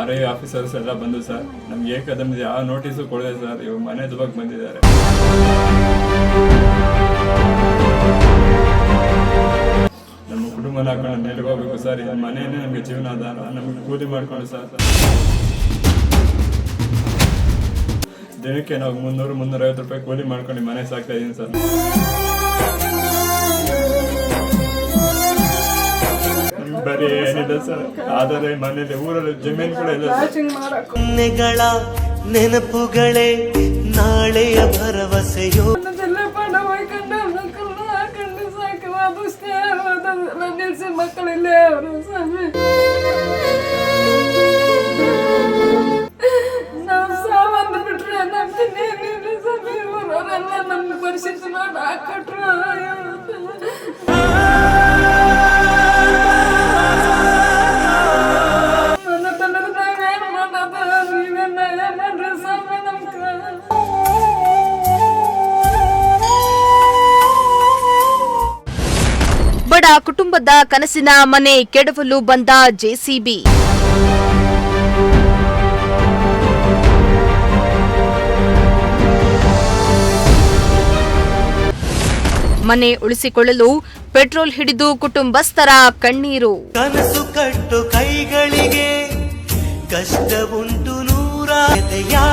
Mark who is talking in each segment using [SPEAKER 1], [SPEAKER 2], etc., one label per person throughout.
[SPEAKER 1] RI officers ಎಲ್ಲ ಬಂದು sir ನಮ್ಗೆ ಏಕದಮ್ ಯಾವ ನೋಟಿಸು ಕೊಡದೆ ಸರ್ ಇವಾಗ ಮನೆ ದುಬಕ್ಕೆ ಬಂದಿದ್ದಾರೆ. ನಮ್ಮ ಕುಟುಂಬನ ಹಾಕೊಂಡು ನೆಲೆಗೆ ಹೋಗ್ಬೇಕು ಸರ್. ಇದು ಮನೆಯೇ ನಮಗೆ ಜೀವನ ಆಧಾರ. ನಮಗೆ ಕೂಲಿ ಮಾಡ್ಕೊಂಡು ಸರ್ ದಿನಕ್ಕೆ ನಾವು 300-350 ರೂಪಾಯಿ ಕೂಲಿ ಮಾಡ್ಕೊಂಡು ಮನೆ ಸಾಕ್ತಾ ಇದ್ದೀನಿ ಸರ್. ಬರೀ ಏನಿದೆ ಸರ್, ಆದರೆ ಮನೇಲಿ ಊರಲ್ಲಿ ಜಮೀನು ಕೂಡ ಇಲ್ಲ.
[SPEAKER 2] ನೆನಪುಗಳೇ ನಾಳೆಯ ಭರವಸೆಯೋ
[SPEAKER 3] ನಿಲ್ಸಿ ಮಕ್ಕಳಿಲ್ಲೇ ಅವರು ನಾವು ಸಾವಂದು ಬಿಟ್ರೆ ನಮ್ದೇನಿಲ್ಲ ಸಮೀರ್ ಅವರೆಲ್ಲ ನಮ್ಮ ಪರಿಸ್ಥಿತಿ ಮಾಡಿ ಹಾಕೊಟ್ರು.
[SPEAKER 4] ಬಡ ಕುಟುಂಬದ ಕನಸಿನ ಮನೆ ಕೆಡವಲು ಬಂದ ಜೆಸಿಬಿ. ಮನೆ ಉಳಿಸಿಕೊಳ್ಳಲು ಪೆಟ್ರೋಲ್ ಹಿಡಿದು ಕುಟುಂಬಸ್ಥರ ಕಣ್ಣೀರು.
[SPEAKER 2] ಕನಸು ಕಟ್ಟು ಕೈಗಳಿಗೆ ಕಷ್ಟವುಂಟು ನೂರಾದಹಿಸೋ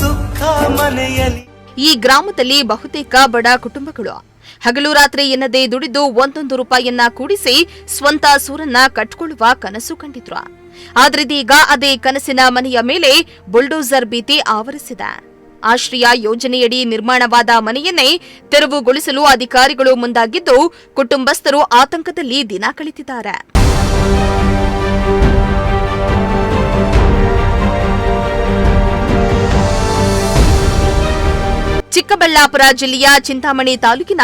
[SPEAKER 2] ದುಃಖ ಮನೆಯಲ್ಲಿ.
[SPEAKER 4] ಈ ಗ್ರಾಮದಲ್ಲಿ ಬಹುತೇಕ ಬಡ ಕುಟುಂಬಗಳು ಹಗಲು ರಾತ್ರಿ ಎನ್ನದೇ ದುಡಿದು 1 ರೂಪಾಯಿಯನ್ನ ಕೂಡಿಸಿ ಸ್ವಂತ ಸೂರನ್ನ ಕಟ್ಟಿಕೊಳ್ಳುವ ಕನಸು ಕಂಡಿದ್ರು. ಆದ್ರಿದೀಗ ಅದೇ ಕನಸಿನ ಮನೆಯ ಮೇಲೆ ಬುಲ್ಡೋಸರ್ ಭೀತಿ ಆವರಿಸಿದೆ. ಆಶ್ರಯ ಯೋಜನೆಯಡಿ ನಿರ್ಮಾಣವಾದ ಮನೆಯನ್ನೇ ತೆರವುಗೊಳಿಸಲು ಅಧಿಕಾರಿಗಳು ಮುಂದಾಗಿದ್ದು ಕುಟುಂಬಸ್ಥರು ಆತಂಕದಲ್ಲಿ ದಿನ ಕಳೆದಿದ್ದಾರೆ. ಚಿಕ್ಕಬಳ್ಳಾಪುರ ಜಿಲ್ಲೆಯ ಚಿಂತಾಮಣಿ ತಾಲೂಕಿನ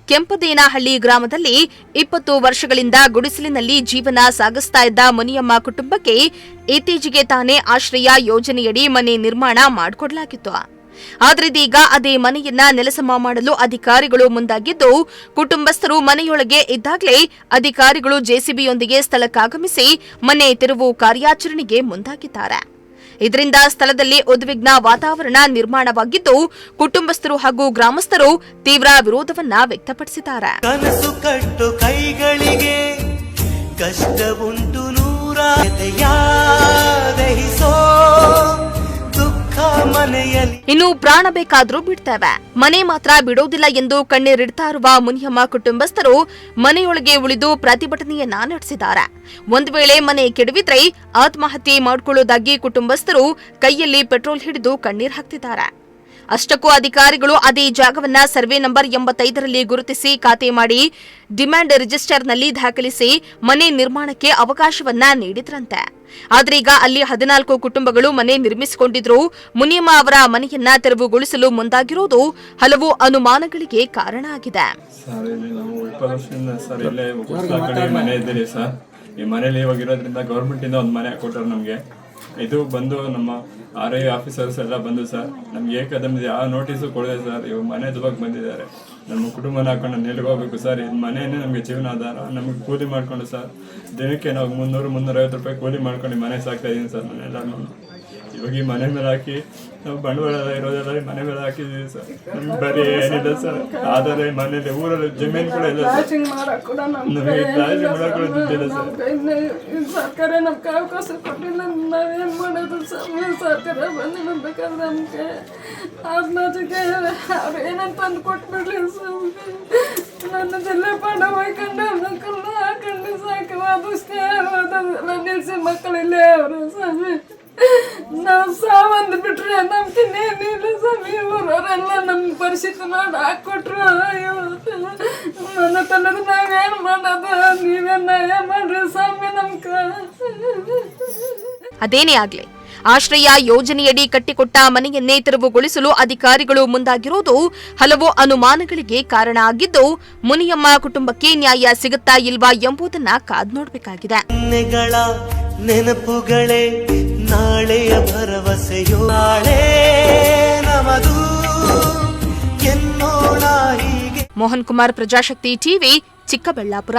[SPEAKER 4] ಕೆಂಪದೇನಹಳ್ಳಿ ಗ್ರಾಮದಲ್ಲಿ 20 ವರ್ಷಗಳಿಂದ ಗುಡಿಸಲಿನಲ್ಲಿ ಜೀವನ ಸಾಗಿಸ್ತಾ ಇದ್ದ ಮುನಿಯಮ್ಮ ಕುಟುಂಬಕ್ಕೆ ಇತ್ತೀಚೆಗೆ ತಾನೇ ಆಶ್ರಯ ಯೋಜನೆಯಡಿ ಮನೆ ನಿರ್ಮಾಣ ಮಾಡಿಕೊಡಲಾಗಿತ್ತು. ಆದ್ರಿದೀಗ ಅದೇ ಮನೆಯನ್ನ ನೆಲಸಮ ಮಾಡಲು ಅಧಿಕಾರಿಗಳು ಮುಂದಾಗಿದ್ದು ಕುಟುಂಬಸ್ಥರು ಮನೆಯೊಳಗೆ ಇದ್ದಾಗಲೇ ಅಧಿಕಾರಿಗಳು ಜೆಸಿಬಿಯೊಂದಿಗೆ ಸ್ಥಳಕ್ಕಾಗಮಿಸಿ ಮನೆ ತೆರವು ಕಾರ್ಯಾಚರಣೆಗೆ ಮುಂದಾಗಿದ್ದಾರೆ. ಇದರಿಂದ ಸ್ಥಳದಲ್ಲಿ ಉದ್ವಿಗ್ನ ವಾತಾವರಣ ನಿರ್ಮಾಣವಾಗಿದ್ದು ಕುಟುಂಬಸ್ಥರು ಹಾಗೂ ಗ್ರಾಮಸ್ಥರು ತೀವ್ರ ವಿರೋಧವನ್ನ ವ್ಯಕ್ತಪಡಿಸಿದ್ದಾರೆ.
[SPEAKER 2] ಕನಸು ಕಟ್ಟು ಕೈಗಳಿಗೆ ಕಷ್ಟವುಂಟು ನೂರಾದಹಿಸೋ ದುಃಖ ಮನೆಯಲ್ಲಿ.
[SPEAKER 4] ಇನ್ನು ಪ್ರಾಣ ಬೇಕಾದ್ರೂ ಬಿಡ್ತೇವೆ, ಮನೆ ಮಾತ್ರ ಬಿಡೋದಿಲ್ಲ ಎಂದು ಕಣ್ಣೀರಿಡ್ತಾ ಇರುವ ಮುನಿಯಮ್ಮ ಕುಟುಂಬಸ್ಥರು ಮನೆಯೊಳಗೆ ಉಳಿದು ಪ್ರತಿಭಟನೆಯನ್ನ ನಡೆಸಿದ್ದಾರೆ. ಒಂದು ವೇಳೆ ಮನೆ ಕೆಡವಿದ್ರೆ ಆತ್ಮಹತ್ಯೆ ಮಾಡಿಕೊಳ್ಳುವುದಾಗಿ ಕುಟುಂಬಸ್ಥರು ಕೈಯಲ್ಲಿ ಪೆಟ್ರೋಲ್ ಹಿಡಿದು ಕಣ್ಣೀರು ಹಾಕ್ತಿದ್ದಾರೆ. ಅಷ್ಟಕ್ಕೂ ಅಧಿಕಾರಿಗಳು ಅದೇ ಜಾಗವನ್ನ ಸರ್ವೆ ನಂಬರ್ 85ರಲ್ಲಿ ಗುರುತಿಸಿ ಖಾತೆ ಮಾಡಿ ಡಿಮ್ಯಾಂಡ್ ರಿಜಿಸ್ಟರ್ನಲ್ಲಿ ದಾಖಲಿಸಿ ಮನೆ ನಿರ್ಮಾಣಕ್ಕೆ ಅವಕಾಶವನ್ನ ನೀಡಿದ್ರಂತೆ. ಆದ್ರೀಗ ಅಲ್ಲಿ 14 ಕುಟುಂಬಗಳು ಮನೆ ನಿರ್ಮಿಸಿಕೊಂಡಿದ್ರು. ಮುನಿಯಮ್ಮ ಅವರ ಮನೆಯನ್ನ ತೆರವುಗೊಳಿಸಲು ಮುಂದಾಗಿರುವುದು ಹಲವು ಅನುಮಾನಗಳಿಗೆ ಕಾರಣ ಆಗಿದೆ.
[SPEAKER 1] ಈ ಮನೇಲಿ ಇವಾಗ ಇರೋದ್ರಿಂದ ಗೌರ್ಮೆಂಟ್ ಇಂದ ಒಂದು ಮನೆ ಕೊಟ್ಟರು ನಮಗೆ. ಇದು ಬಂದು ನಮ್ಮ RI ಆಫೀಸರ್ಸ್ ಎಲ್ಲ ಬಂದು ಸರ್ ನಮ್ಗೆ ಏಕದಮ್ ಯಾವ ನೋಟಿಸು ಕೊಡದೆ ಸರ್ ಇವಾಗ ಮನೆ ದುಬಕ್ಕೆ ಬಂದಿದ್ದಾರೆ. ನಮ್ಮ ಕುಟುಂಬನ ಹಾಕೊಂಡು ನೆಲೆಗೆ ಹೋಗ್ಬೇಕು ಸರ್. ಇದು ಮನೆಯೇ ನಮಗೆ ಜೀವನ ಆಧಾರ. ನಮಗೆ ಕೂಲಿ ಮಾಡ್ಕೊಂಡು ಸರ್ ದಿನಕ್ಕೆ ನಾವು 300-350 ರೂಪಾಯಿ ಕೂಲಿ ಮಾಡ್ಕೊಂಡು ಮನೆ ಸಾಕ್ತಾ ಇದ್ದೀನಿ ಸರ್. ನಾನೆಲ್ಲ ಇವಾಗ ಈ ಮನೆ ಮೇಲೆ ಹಾಕಿ ನಾವು ಬಂಡವಾಳ ಇರೋದೆಲ್ಲ ಮನೆ ಮೇಲೆ ಹಾಕಿದ್ದೀವಿ ಸರ್. ನಮ್ಗೆ ಬರೀ ಏನಿದೆ ಸರ್, ಆದರೆ ಮನೇಲಿ ಊರಲ್ಲಿ ಜಮೀನು ಕೂಡ ಇಲ್ಲ ಸರ್. ನಮಗೆ ಪ್ಲಾಸ್ಟಿಂಗ್ ಮಾಡಕ್ಕೆ ದುಡ್ಡಿಲ್ಲ ಸರ್.
[SPEAKER 3] ಸರ್ಕಾರ ನಮ್ಗೆ ಅವಕಾಶ ಕೊಟ್ಟಿಲ್ಲ. ನಾವೇನು ಮಾಡೋದು ಸರ್ಕಾರ ಬಂದು ಬೇಕಾದ್ರೆ ನಮಗೆ ಆತ್ಮಹತ್ಯೆಗೆ ಅವ್ರು ಏನಂತ ತಂದು ಕೊಟ್ಬಿಡ್ಲಿ ಸರ್. ನನ್ನದೆಲ್ಲ ಪಣ ಹೋಯ್ಕೊಂಡು ಮಕ್ಕಳನ್ನ ಹಾಕೊಂಡು ಸಾಕು ವಾದಿಸ್ತೇ ನಿಲ್ಸಿ ಮಕ್ಕಳಿಲ್ಲೇ ಅವರು ಸ್ವಾಮಿ. ನಾವು ಸಾವಂದು ಬಿಟ್ರೆ ನಮ್ದೇನಿಲ್ಲ ಸಮೀರ್ ಅವರೆಲ್ಲ ನಮ್ಮ ಪರಿಸ್ಥಿತಿ ಮಾಡಿ ಹಾಕೊಟ್ರು. ನನ್ನ ನಾವೇನು ಮಾಡೋದು, ನೀವೇ ನ್ಯಾಯ ಮಾಡ್ರಿ ಸ್ವಾಮಿ ನಮ್ಗ.
[SPEAKER 4] ಅದೇನೇ ಆಗ್ಲಿ, ಆಶ್ರಯ ಯೋಜನೆಯಡಿ ಕಟ್ಟಿಕೊಟ್ಟ ಮನೆಯನ್ನೇ ತೆರವುಗೊಳಿಸಲು ಅಧಿಕಾರಿಗಳು ಮುಂದಾಗಿರುವುದು ಹಲವು ಅನುಮಾನಗಳಿಗೆ ಕಾರಣ ಆಗಿದ್ದು ಮುನಿಯಮ್ಮ ಕುಟುಂಬಕ್ಕೆ ನ್ಯಾಯ ಸಿಗುತ್ತಾ ಇಲ್ವಾ ಎಂಬುದನ್ನ ಕಾದು ನೋಡಬೇಕಾಗಿದೆ.
[SPEAKER 2] ನೆನಪುಗಳೇ ನಾಳೆಯ ಭರವಸೆಯೋ ನಾಳೆ ನಮದು ಎನ್ನೋಣ ಹೀಗೆ.
[SPEAKER 4] ಮೋಹನ್ ಕುಮಾರ್, ಪ್ರಜಾಶಕ್ತಿ ಟಿವಿ, ಚಿಕ್ಕಬಳ್ಳಾಪುರ.